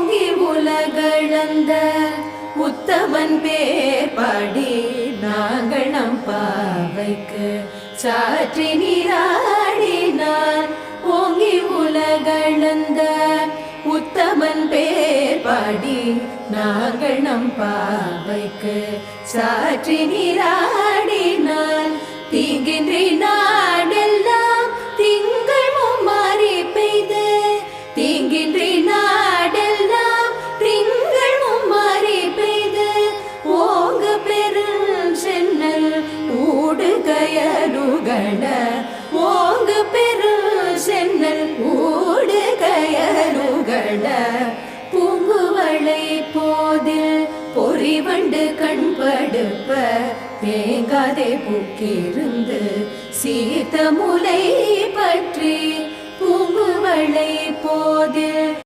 ஓங்கி உலகளந்த உத்தமன் பேர் பாடி நாங்கள் நம் பாவைக்கு சாற்றி நீராடினார். ஓங்கி உலகளந்த உத்தமன் பேர் பாடி நாங்கள் நம் பாவைக்கு சாற்றி நீராடினார். தீங்கின்றி நாடெல்லாம் திங்கள் மும்மாறி பெய்து, தீங்கின்றி நாடெல்லாம் திங்கள் மும்மாறி பெய்து, ஓங்க பெரும் சென்னல் ஊடுகயலுகள, ஓங்க பெரும் சென்னல் ஊடுகயலுகள, பூங்குவளை போதில் பொறிவண்டு கண்படுப்ப, தேங்காதே பூக்கிருந்து சீத்த முலை பற்றி, பூங்குவளை போதில்